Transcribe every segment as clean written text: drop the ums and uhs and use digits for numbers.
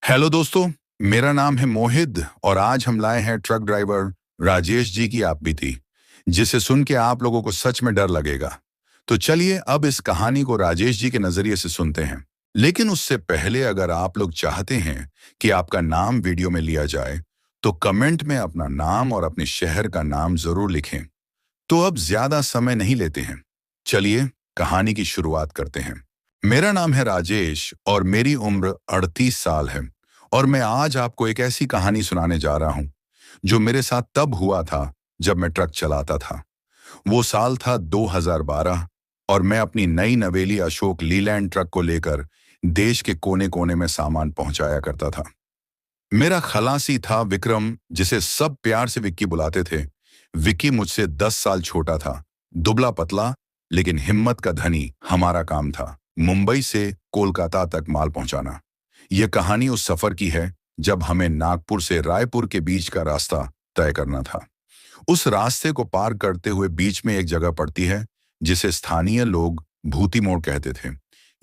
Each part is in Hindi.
हेलो दोस्तों। मेरा नाम है मोहित और आज हम लाए हैं ट्रक ड्राइवर राजेश जी की आप बीती, जिसे सुन के आप लोगों को सच में डर लगेगा। तो चलिए अब इस कहानी को राजेश जी के नजरिए से सुनते हैं। लेकिन उससे पहले अगर आप लोग चाहते हैं कि आपका नाम वीडियो में लिया जाए तो कमेंट में अपना नाम और अपने शहर का नाम जरूर लिखें। तो अब ज्यादा समय नहीं लेते हैं, चलिए कहानी की शुरुआत करते हैं। मेरा नाम है राजेश और मेरी उम्र 38 साल है। और मैं आज आपको एक ऐसी कहानी सुनाने जा रहा हूं जो मेरे साथ तब हुआ था जब मैं ट्रक चलाता था। वो साल था 2012 और मैं अपनी नई नवेली अशोक लीलैंड ट्रक को लेकर देश के कोने कोने में सामान पहुंचाया करता था। मेरा खलासी था विक्रम, जिसे सब प्यार से विक्की बुलाते थे। विक्की मुझसे 10 साल छोटा था, दुबला पतला लेकिन हिम्मत का धनी। हमारा काम था मुंबई से कोलकाता तक माल पहुंचाना। यह कहानी उस सफर की है जब हमें नागपुर से रायपुर के बीच का रास्ता तय करना था। उस रास्ते को पार करते हुए बीच में एक जगह पड़ती है जिसे स्थानीय लोग भूती मोड़ कहते थे।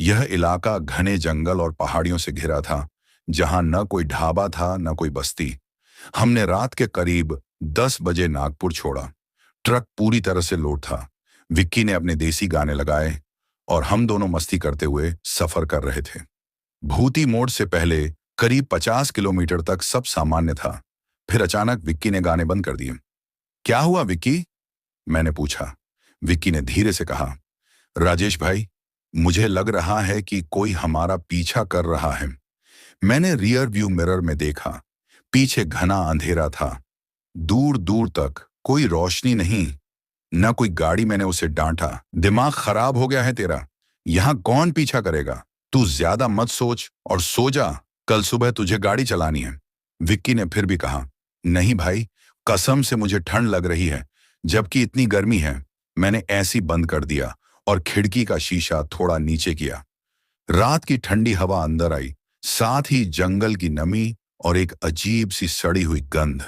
यह इलाका घने जंगल और पहाड़ियों से घिरा था, जहां न कोई ढाबा था न कोई बस्ती। हमने रात के करीब 10 बजे नागपुर छोड़ा। ट्रक पूरी तरह से लोड था। विक्की ने अपने देसी गाने लगाए और हम दोनों मस्ती करते हुए सफर कर रहे थे। भूती मोड़ से पहले करीब 50 किलोमीटर तक सब सामान्य था। फिर अचानक विक्की ने गाने बंद कर दिए। क्या हुआ विक्की? मैंने पूछा। विक्की ने धीरे से कहा, राजेश भाई, मुझे लग रहा है कि कोई हमारा पीछा कर रहा है। मैंने रियर व्यू मिरर में देखा। पीछे घना अंधेरा था, दूर दूर तक कोई रोशनी नहीं, न कोई गाड़ी। मैंने उसे डांटा, दिमाग खराब हो गया है तेरा? यहां कौन पीछा करेगा? तू ज्यादा मत सोच और सो जा, कल सुबह तुझे गाड़ी चलानी है। विक्की ने फिर भी कहा, नहीं भाई, कसम से मुझे ठंड लग रही है, जबकि इतनी गर्मी है। मैंने ऐसी बंद कर दिया और खिड़की का शीशा थोड़ा नीचे किया। रात की ठंडी हवा अंदर आई, साथ ही जंगल की नमी और एक अजीब सी सड़ी हुई गंध।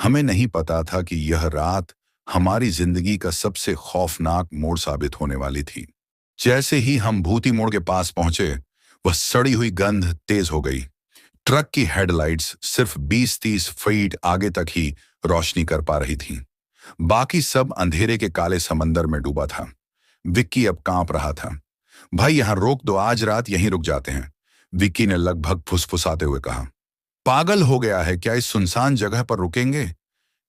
हमें नहीं पता था कि यह रात हमारी जिंदगी का सबसे खौफनाक मोड़ साबित होने वाली थी। जैसे ही हम भूती मोड़ के पास पहुंचे, वह सड़ी हुई गंध तेज हो गई। ट्रक की हेडलाइट्स सिर्फ 20-30 फीट आगे तक ही रोशनी कर पा रही थीं। बाकी सब अंधेरे के काले समंदर में डूबा था। विक्की अब कांप रहा था। भाई यहां रोक दो, आज रात यहीं रुक जाते हैं, विक्की ने लगभग फुसफुसाते हुए कहा। पागल हो गया है क्या? इस सुनसान जगह पर रुकेंगे?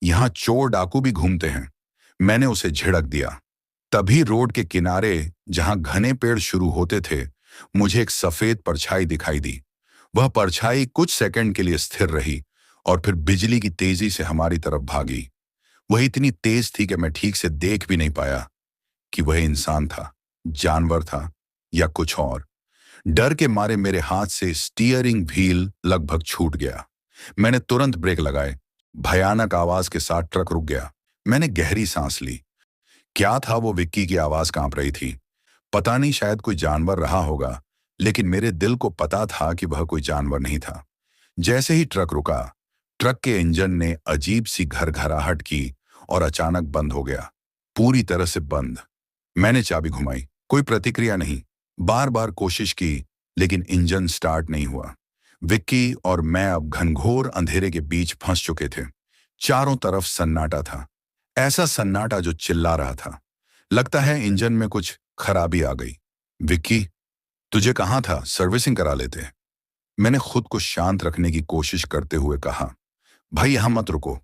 यहां चोर डाकू भी घूमते हैं, मैंने उसे झिड़क दिया। तभी रोड के किनारे जहां घने पेड़ शुरू होते थे, मुझे एक सफेद परछाई दिखाई दी। वह परछाई कुछ सेकंड के लिए स्थिर रही और फिर बिजली की तेजी से हमारी तरफ भागी। वह इतनी तेज थी कि मैं ठीक से देख भी नहीं पाया कि वह इंसान था, जानवर था या कुछ और। डर के मारे मेरे हाथ से स्टीयरिंग व्हील लगभग छूट गया। मैंने तुरंत ब्रेक लगाए। भयानक आवाज के साथ ट्रक रुक गया। मैंने गहरी सांस ली। क्या था वो? विक्की की आवाज कांप रही थी। पता नहीं, शायद कोई जानवर रहा होगा, लेकिन मेरे दिल को पता था कि वह कोई जानवर नहीं था। जैसे ही ट्रक रुका, ट्रक के इंजन ने अजीब सी घरघराहट की और अचानक बंद हो गया, पूरी तरह से बंद। मैंने चाबी घुमाई, कोई प्रतिक्रिया नहीं। बार बार कोशिश की, लेकिन इंजन स्टार्ट नहीं हुआ। विक्की और मैं अब घनघोर अंधेरे के बीच फंस चुके थे। चारों तरफ सन्नाटा था, ऐसा सन्नाटा जो चिल्ला रहा था। लगता है इंजन में कुछ खराबी आ गई। विक्की, तुझे कहाँ था? सर्विसिंग करा लेते। मैंने खुद को शांत रखने की कोशिश करते हुए कहा। भाई यहां मत रुको,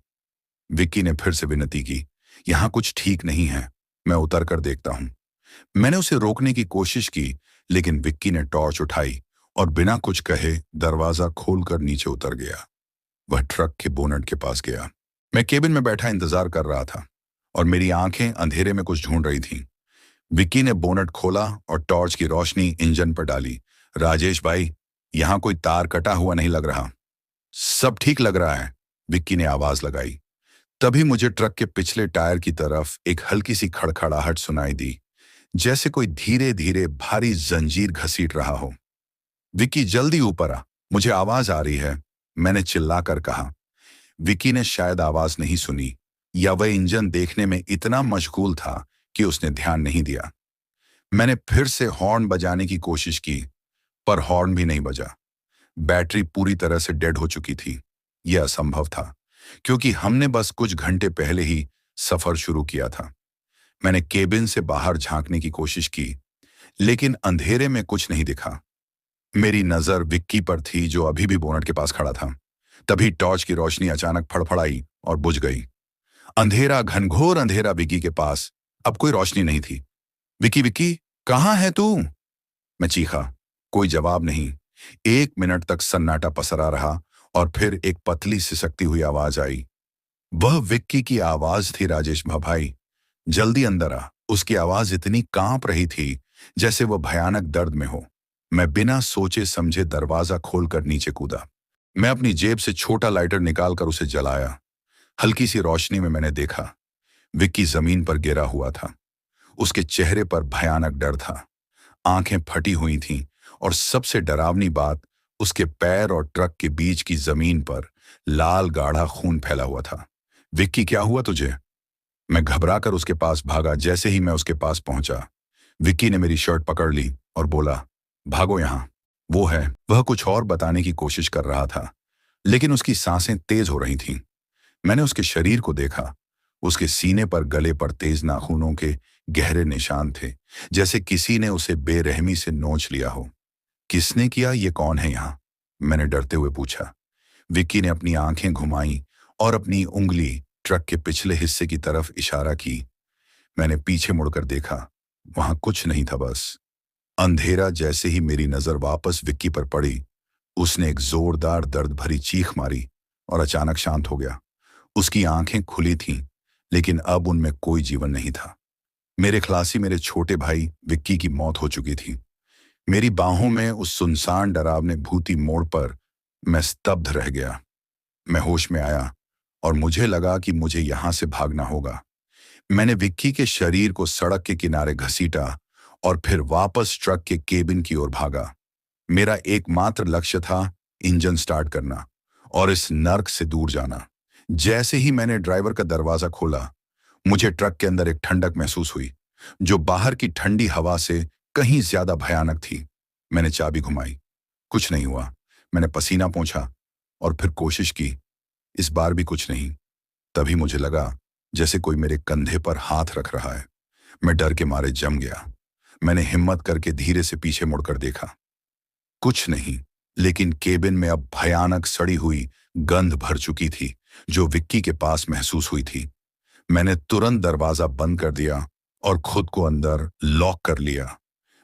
विक्की ने फिर से विनती की। यहां कुछ ठीक नहीं है, मैं उतर कर देखता हूं। मैंने उसे रोकने की कोशिश की, लेकिन विक्की ने टॉर्च उठाई और बिना कुछ कहे दरवाजा खोलकर नीचे उतर गया। वह ट्रक के बोनट के पास गया। मैं केबिन में बैठा इंतजार कर रहा था और मेरी आंखें अंधेरे में कुछ ढूंढ रही थीं। विक्की ने बोनट खोला और टॉर्च की रोशनी इंजन पर डाली। राजेश भाई, यहां कोई तार कटा हुआ नहीं लग रहा। सब ठीक लग रहा है, विक्की ने आवाज लगाई। तभी मुझे ट्रक के पिछले टायर की तरफ एक हल्की सी खड़खड़ाहट सुनाई दी, जैसे कोई धीरे धीरे भारी जंजीर घसीट रहा हो। विक्की जल्दी ऊपर आ, मुझे आवाज आ रही है, मैंने चिल्लाकर कहा। विक्की ने शायद आवाज नहीं सुनी, या वह इंजन देखने में इतना मशगूल था कि उसने ध्यान नहीं दिया। मैंने फिर से हॉर्न बजाने की कोशिश की, पर हॉर्न भी नहीं बजा। बैटरी पूरी तरह से डेड हो चुकी थी। यह असंभव था, क्योंकि हमने बस कुछ घंटे पहले ही सफर शुरू किया था। मैंने केबिन से बाहर झांकने की कोशिश की, लेकिन अंधेरे में कुछ नहीं दिखा। मेरी नजर विक्की पर थी, जो अभी भी बोनट के पास खड़ा था। तभी टॉर्च की रोशनी अचानक फड़फड़ाई और बुझ गई। अंधेरा, घनघोर अंधेरा। विक्की के पास अब कोई रोशनी नहीं थी। विक्की, विक्की, कहाँ है तू? मैं चीखा। कोई जवाब नहीं। 1 मिनट तक सन्नाटा पसरा रहा और फिर एक पतली सिसकती हुई आवाज आई। वह विक्की की आवाज थी। राजेश भाई, जल्दी अंदर आ। उसकी आवाज इतनी कांप रही थी जैसे वह भयानक दर्द में हो। मैं बिना सोचे समझे दरवाजा खोलकर नीचे कूदा। मैं अपनी जेब से छोटा लाइटर निकालकर उसे जलाया। हल्की सी रोशनी में मैंने देखा, विक्की जमीन पर गिरा हुआ था। उसके चेहरे पर भयानक डर था। आंखें फटी हुई थीं और सबसे डरावनी बात, उसके पैर और ट्रक के बीच की जमीन पर लाल गाढ़ा खून फैला हुआ था। विक्की, क्या हुआ तुझे? मैं घबराकर उसके पास भागा। जैसे ही मैं उसके पास पहुंचा, विक्की ने मेरी शर्ट पकड़ ली और बोला, भागो यहां। वो है। वह कुछ और बताने की कोशिश कर रहा था, लेकिन उसकी सांसें तेज हो रही थीं। मैंने उसके शरीर को देखा। उसके सीने पर, गले पर तेज नाखूनों के गहरे निशान थे, जैसे किसी ने उसे बेरहमी से नोच लिया हो। किसने किया? ये कौन है यहाँ? मैंने डरते हुए पूछा। विक्की ने अपनी आंखें घुमाई और अपनी उंगली ट्रक के पिछले हिस्से की तरफ इशारा की। मैंने पीछे मुड़कर देखा। वहां कुछ नहीं था, बस अंधेरा। जैसे ही मेरी नजर वापस विक्की पर पड़ी, उसने एक जोरदार दर्द भरी चीख मारी और अचानक शांत हो गया। उसकी आंखें खुली थीं, लेकिन अब उनमें कोई जीवन नहीं था। मेरे खलासी, मेरे छोटे भाई विक्की की मौत हो चुकी थी। मेरी बाहों में उस सुनसान डरावने भूती मोड़ पर मैं स्तब्ध रह गया। मैं होश में आया और मुझे लगा कि मुझे यहां से भागना होगा। मैंने विक्की के शरीर को सड़क के किनारे घसीटा और फिर वापस ट्रक के केबिन की ओर भागा। मेरा एकमात्र लक्ष्य था इंजन स्टार्ट करना और इस नर्क से दूर जाना। जैसे ही मैंने ड्राइवर का दरवाजा खोला, मुझे ट्रक के अंदर एक ठंडक महसूस हुई, जो बाहर की ठंडी हवा से कहीं ज्यादा भयानक थी। मैंने चाबी घुमाई। कुछ नहीं हुआ। मैंने पसीना पोंछा और फिर कोशिश की। इस बार भी कुछ नहीं। तभी मुझे लगा जैसे कोई मेरे कंधे पर हाथ रख रहा है। मैं डर के मारे जम गया। मैंने हिम्मत करके धीरे से पीछे मुड़कर देखा। कुछ नहीं, लेकिन केबिन में अब भयानक सड़ी हुई गंध भर चुकी थी, जो विक्की के पास महसूस हुई थी। मैंने तुरंत दरवाजा बंद कर दिया और खुद को अंदर लॉक कर लिया।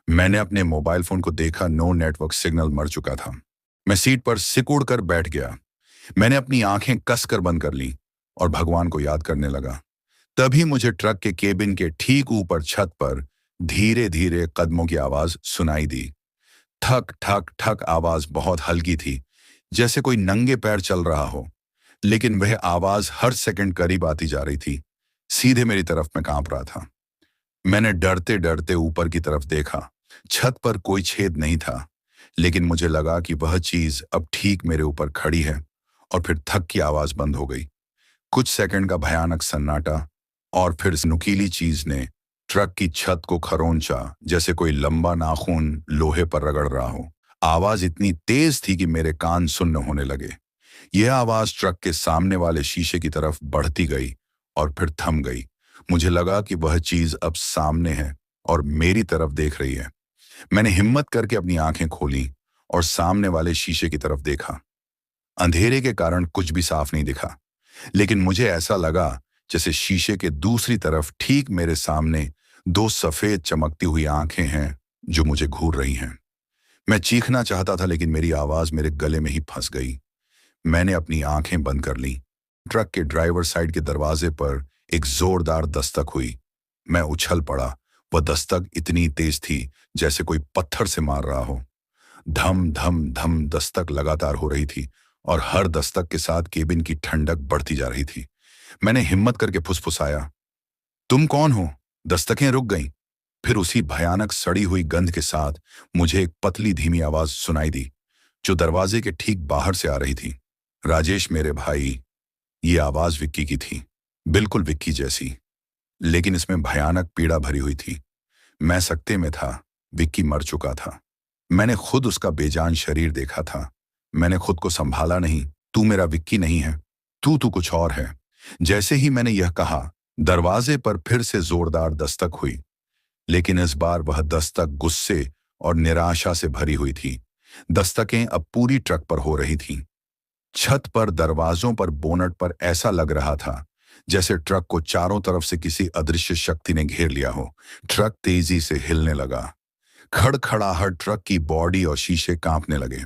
मैंने अपने मोबाइल फोन को देखा। नो नेटवर्क सिग्नल मर चुका था। मैं सीट पर सिकुड़ कर बैठ गया। मैंने अपनी आंखें कसकर बंद कर ली और भगवान को याद करने लगा। तभी मुझे ट्रक के केबिन के ठीक ऊपर छत पर धीरे धीरे कदमों की आवाज सुनाई दी। ठक ठक ठक। आवाज बहुत हल्की थी, जैसे कोई नंगे पैर चल रहा हो, लेकिन वह आवाज हर सेकंड करीब आती जा रही थी। सीधे मेरी तरफ मैं कांप रहा था। मैंने डरते डरते ऊपर की तरफ देखा। छत पर कोई छेद नहीं था, लेकिन मुझे लगा कि वह चीज अब ठीक मेरे ऊपर खड़ी है। और फिर थक की आवाज बंद हो गई। कुछ सेकंड का भयानक सन्नाटा, और फिर इस नुकीली चीज ने ट्रक की छत को खरोंचा, जैसे कोई लंबा नाखून लोहे पर रगड़ रहा हो। आवाज इतनी तेज थी कि मेरे कान सुन्न होने लगे। यह आवाज ट्रक के सामने वाले शीशे की तरफ बढ़ती गई और फिर थम गई। मुझे लगा कि वह चीज अब सामने है और मेरी तरफ देख रही है। मैंने हिम्मत करके अपनी आंखें खोली और सामने वाले शीशे की तरफ देखा। अंधेरे के कारण कुछ भी साफ नहीं दिखा, लेकिन मुझे ऐसा लगा जैसे शीशे के दूसरी तरफ ठीक मेरे सामने दो सफेद चमकती हुई आंखें हैं जो मुझे घूर रही हैं। मैं चीखना चाहता था, लेकिन मेरी आवाज मेरे गले में ही फंस गई। मैंने अपनी आंखें बंद कर ली। ट्रक के ड्राइवर साइड के दरवाजे पर एक जोरदार दस्तक हुई। मैं उछल पड़ा। वह दस्तक इतनी तेज थी जैसे कोई पत्थर से मार रहा हो। धम धम धम दस्तक लगातार हो रही थी और हर दस्तक के साथ केबिन की ठंडक बढ़ती जा रही थी। मैंने हिम्मत करके फुसफुसाया, तुम कौन हो? दस्तकें रुक गईं। फिर उसी भयानक सड़ी हुई गंध के साथ मुझे एक पतली धीमी आवाज सुनाई दी, जो दरवाजे के ठीक बाहर से आ रही थी। राजेश मेरे भाई। ये आवाज विक्की की थी, बिल्कुल विक्की जैसी, लेकिन इसमें भयानक पीड़ा भरी हुई थी। मैं सकते में था। विक्की मर चुका था। मैंने खुद उसका बेजान शरीर देखा था। मैंने खुद को संभाला नहीं। तू मेरा विक्की नहीं है, तू कुछ और है। जैसे ही मैंने यह कहा, दरवाजे पर फिर से जोरदार दस्तक हुई, लेकिन इस बार वह दस्तक गुस्से और निराशा से भरी हुई थी। दस्तकें अब पूरी ट्रक पर हो रही थीं। छत पर, दरवाजों पर, बोनट पर ऐसा लग रहा था जैसे ट्रक को चारों तरफ से किसी अदृश्य शक्ति ने घेर लिया हो। ट्रक तेजी से हिलने लगा। खड़खड़ाहट, ट्रक की बॉडी और शीशे कांपने लगे।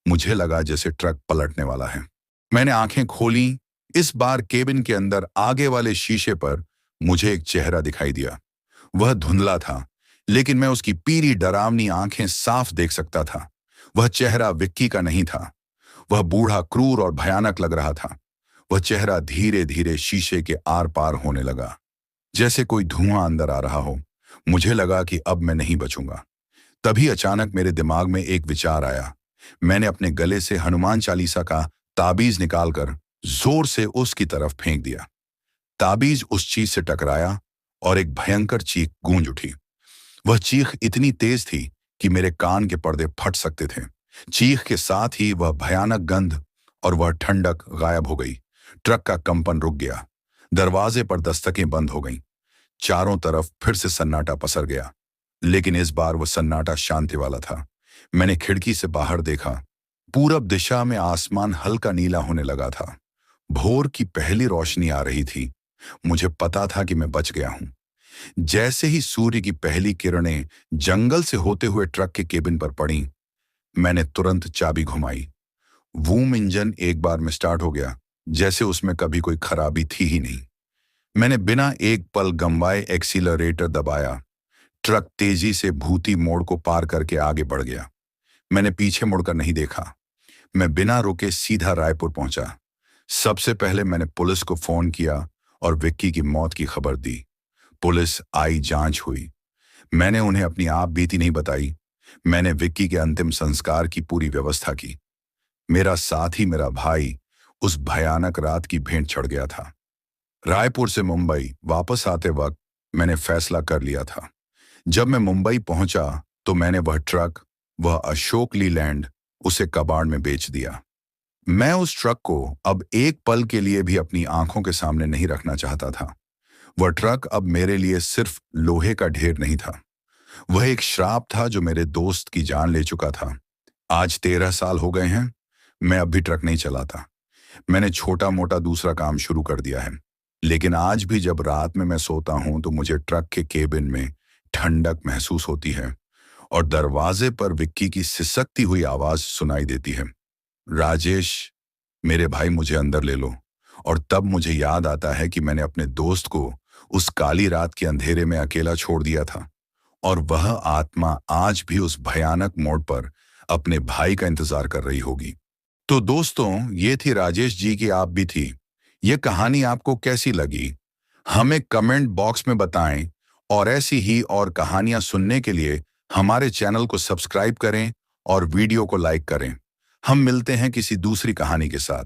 मुझे लगा जैसे ट्रक पलटने वाला है। मैंने आंखें खोली। इस बार केबिन के अंदर आगे वाले शीशे पर मुझे एक चेहरा दिखाई दिया। वह धुंधला था, लेकिन मैं उसकी पीली डरावनी आंखें साफ देख सकता था। वह चेहरा विक्की का नहीं था। वह बूढ़ा, क्रूर और भयानक लग रहा था। वह चेहरा धीरे धीरे शीशे के आर पार होने लगा, जैसे कोई धुआं अंदर आ रहा हो। मुझे लगा कि अब मैं नहीं बचूंगा। तभी अचानक मेरे दिमाग में एक विचार आया। मैंने अपने गले से हनुमान चालीसा का ताबीज निकालकर जोर से उसकी तरफ फेंक दिया। ताबीज उस चीज से टकराया और एक भयंकर चीख गूंज उठी। वह चीख इतनी तेज थी कि मेरे कान के पर्दे फट सकते थे। चीख के साथ ही वह भयानक गंध और वह ठंडक गायब हो गई। ट्रक का कंपन रुक गया। दरवाजे पर दस्तकें बंद हो गईं। चारों तरफ फिर से सन्नाटा पसर गया, लेकिन इस बार वह सन्नाटा शांति वाला था। मैंने खिड़की से बाहर देखा। पूरब दिशा में आसमान हल्का नीला होने लगा था। भोर की पहली रोशनी आ रही थी। मुझे पता था कि मैं बच गया हूं। जैसे ही सूर्य की पहली किरणें जंगल से होते हुए ट्रक के केबिन पर पड़ी, मैंने तुरंत चाबी घुमाई। वूम इंजन एक बार में स्टार्ट हो गया, जैसे उसमें कभी कोई खराबी थी ही नहीं। मैंने बिना एक पल गंवाए एक्सीलरेटर दबाया। ट्रक तेजी से भूती मोड़ को पार करके आगे बढ़ गया। मैंने पीछे मुड़कर नहीं देखा। मैं बिना रुके सीधा रायपुर पहुंचा। सबसे पहले मैंने पुलिस को फोन किया और विक्की की मौत की खबर दी। पुलिस आई, जांच हुई। मैंने उन्हें अपनी आप बीती नहीं बताई। मैंने विक्की के अंतिम संस्कार की पूरी व्यवस्था की। मेरा साथी, मेरा भाई, उस भयानक रात की भेंट चढ़ गया था। रायपुर से मुंबई वापस आते वक्त मैंने फैसला कर लिया था। जब मैं मुंबई पहुंचा तो मैंने वह ट्रक, वह अशोक लीलैंड, उसे कबाड़ में बेच दिया। मैं उस ट्रक को अब एक पल के लिए भी अपनी आंखों के सामने नहीं रखना चाहता था। वह ट्रक अब मेरे लिए सिर्फ लोहे का ढेर नहीं था। वह एक श्राप था जो मेरे दोस्त की जान ले चुका था। आज 13 साल हो गए हैं, मैं अब भी ट्रक नहीं चलाता। मैंने छोटा मोटा दूसरा काम शुरू कर दिया है, लेकिन आज भी जब रात में मैं सोता हूं तो मुझे ट्रक के केबिन में ठंडक महसूस होती है और दरवाजे पर विक्की की सिसकती हुई आवाज सुनाई देती है, राजेश, मेरे भाई, मुझे अंदर ले लो। और तब मुझे याद आता है कि मैंने अपने दोस्त को उस काली रात के अंधेरे में अकेला छोड़ दिया था, और वह आत्मा आज भी उस भयानक मोड़ पर अपने भाई का इंतजार कर रही होगी। तो दोस्तों, ये थी राजेश जी की आप भी थी। ये कहानी आपको कैसी लगी, हमें कमेंट बॉक्स में बताएं, और ऐसी ही और कहानियां सुनने के लिए हमारे चैनल को सब्सक्राइब करें और वीडियो को लाइक करें। हम मिलते हैं किसी दूसरी कहानी के साथ।